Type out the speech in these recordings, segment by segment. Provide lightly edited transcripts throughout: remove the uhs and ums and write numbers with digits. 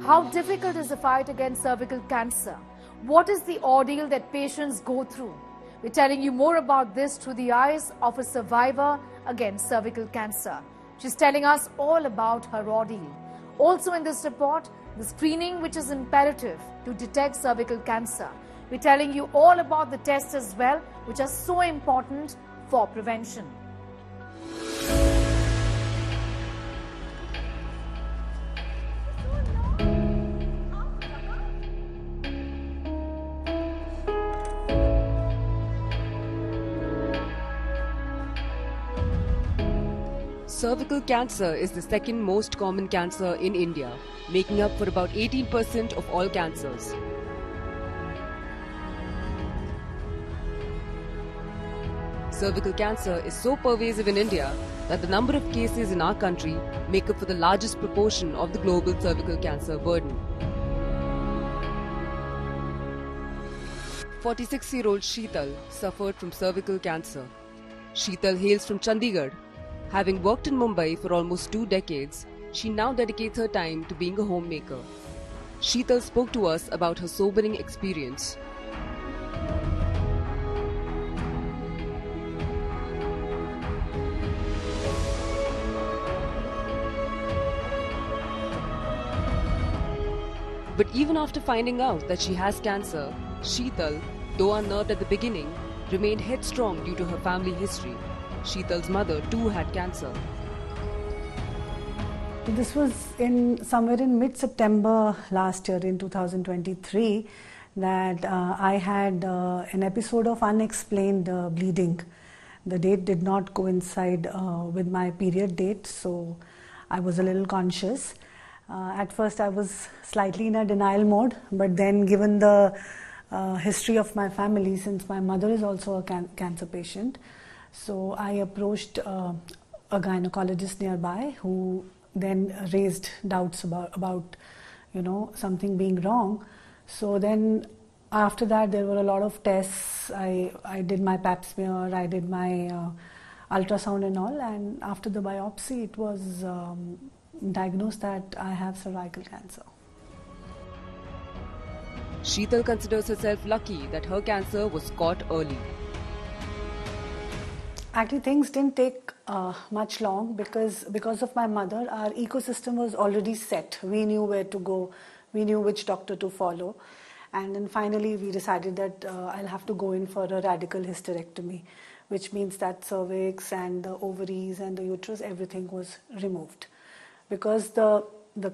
How difficult is the fight against cervical cancer? What is the ordeal that patients go through? We're telling you more about this through the eyes of a survivor against cervical cancer. She's telling us all about her ordeal. Also in this report, the screening which is imperative to detect cervical cancer. We're telling you all about the tests as well, which are so important for prevention. Cervical cancer is the second most common cancer in India, making up for about 18% of all cancers. Cervical cancer is so pervasive in India that the number of cases in our country make up for the largest proportion of the global cervical cancer burden. 46-year-old Sheetal suffered from cervical cancer. Sheetal hails from Chandigarh. Having worked in Mumbai for almost 2 decades, she now dedicates her time to being a homemaker. Sheetal spoke to us about her sobering experience. But even after finding out that she has cancer, Sheetal, though unnerved at the beginning, remained headstrong due to her family history. Sheetal's mother too had cancer. This was somewhere in mid-September last year, in 2023, that I had an episode of unexplained bleeding. The date did not coincide with my period date, so I was a little conscious. At first I was slightly in a denial mode, but then given the history of my family, since my mother is also a cancer patient, so I approached a gynecologist nearby, who then raised doubts about something being wrong. So then after that there were a lot of tests. I did my pap smear, I did my ultrasound and all, and after the biopsy it was diagnosed that I have cervical cancer. Sheetal considers herself lucky that her cancer was caught early. Actually, things didn't take much long because of my mother. Our ecosystem was already set. We knew where to go. We knew which doctor to follow. And then finally we decided that I'll have to go in for a radical hysterectomy, which means that cervix and the ovaries and the uterus, everything was removed. Because the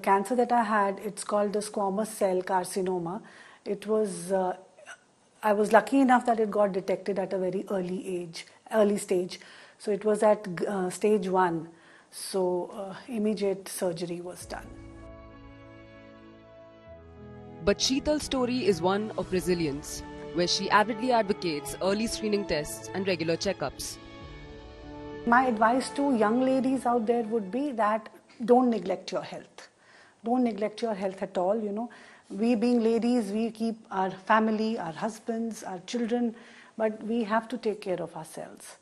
cancer that I had, it's called the squamous cell carcinoma. It was, I was lucky enough that it got detected at a very early stage. So it was at stage 1. So immediate surgery was done. But Sheetal's story is one of resilience, where she avidly advocates early screening tests and regular checkups. My advice to young ladies out there would be that don't neglect your health. Don't neglect your health at all, We being ladies, we keep our family, our husbands, our children, but we have to take care of ourselves.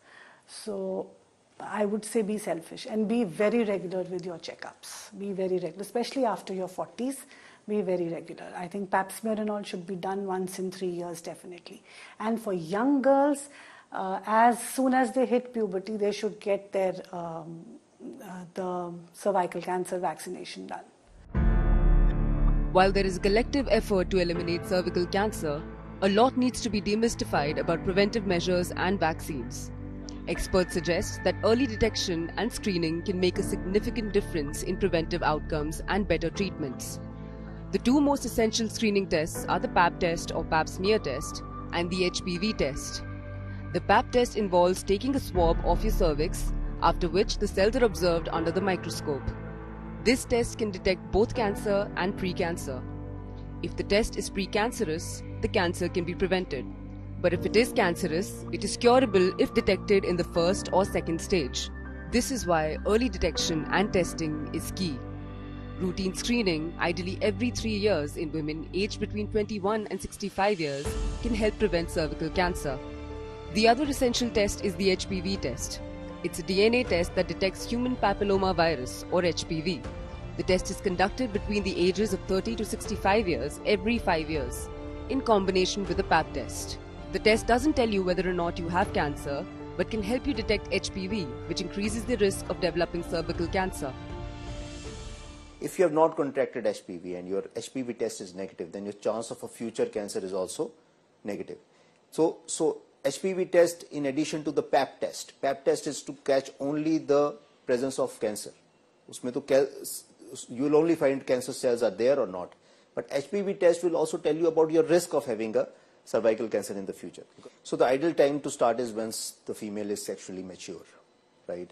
So I would say be selfish and be very regular with your checkups. Be very regular, especially after your 40s. Be very regular. I think pap smear and all should be done once in 3 years, definitely. And for young girls, as soon as they hit puberty, they should get their the cervical cancer vaccination done. While there is a collective effort to eliminate cervical cancer, a lot needs to be demystified about preventive measures and vaccines. Experts suggest that early detection and screening can make a significant difference in preventive outcomes and better treatments. The 2 most essential screening tests are the pap test or pap smear test and the HPV test. The pap test involves taking a swab of your cervix, after which the cells are observed under the microscope. This test can detect both cancer and pre-cancer. If the test is precancerous, the cancer can be prevented. But if it is cancerous, it is curable if detected in the first or second stage. This is why early detection and testing is key. Routine screening, ideally every 3 years in women aged between 21 and 65 years, can help prevent cervical cancer. The other essential test is the HPV test. It's a DNA test that detects human papilloma virus or HPV. The test is conducted between the ages of 30 to 65 years every 5 years, in combination with a Pap test. The test doesn't tell you whether or not you have cancer, but can help you detect HPV, which increases the risk of developing cervical cancer. If you have not contracted HPV and your HPV test is negative, then your chance of a future cancer is also negative. So HPV test, in addition to the Pap test is to catch only the presence of cancer. Usme to you will only find cancer cells are there or not. But HPV test will also tell you about your risk of having a cervical cancer in the future. So the ideal time to start is once the female is sexually mature, right?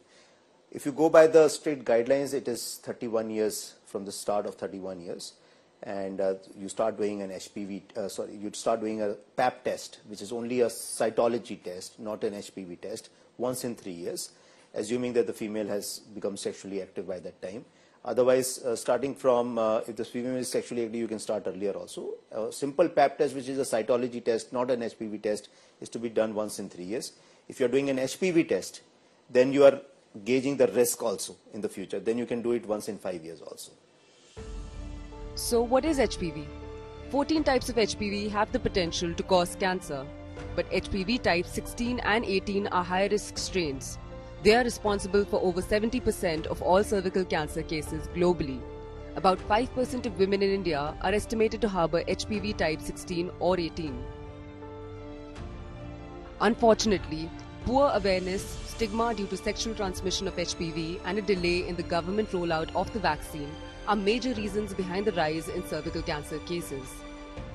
If you go by the strict guidelines, it is 31 years from the start of 31 years. And you start doing an you'd start doing a Pap test, which is only a cytology test, not an HPV test, once in 3 years, assuming that the female has become sexually active by that time. Otherwise, starting from, if the female is sexually active, you can start earlier also. A simple Pap test, which is a cytology test, not an HPV test, is to be done once in 3 years. If you're doing an HPV test, then you are gauging the risk also in the future. Then you can do it once in 5 years also. So what is HPV? 14 types of HPV have the potential to cause cancer, but HPV types 16 and 18 are high-risk strains. They are responsible for over 70% of all cervical cancer cases globally. About 5% of women in India are estimated to harbor HPV type 16 or 18. Unfortunately, poor awareness, stigma due to sexual transmission of HPV, and a delay in the government rollout of the vaccine are major reasons behind the rise in cervical cancer cases.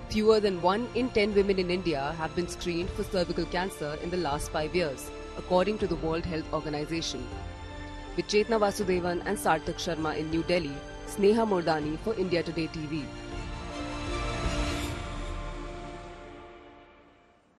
Fewer than 1 in 10 women in India have been screened for cervical cancer in the last 5 years, according to the World Health Organization. With Chetna Vasudevan and Sarthak Sharma in New Delhi, Sneha Mordani for India Today TV.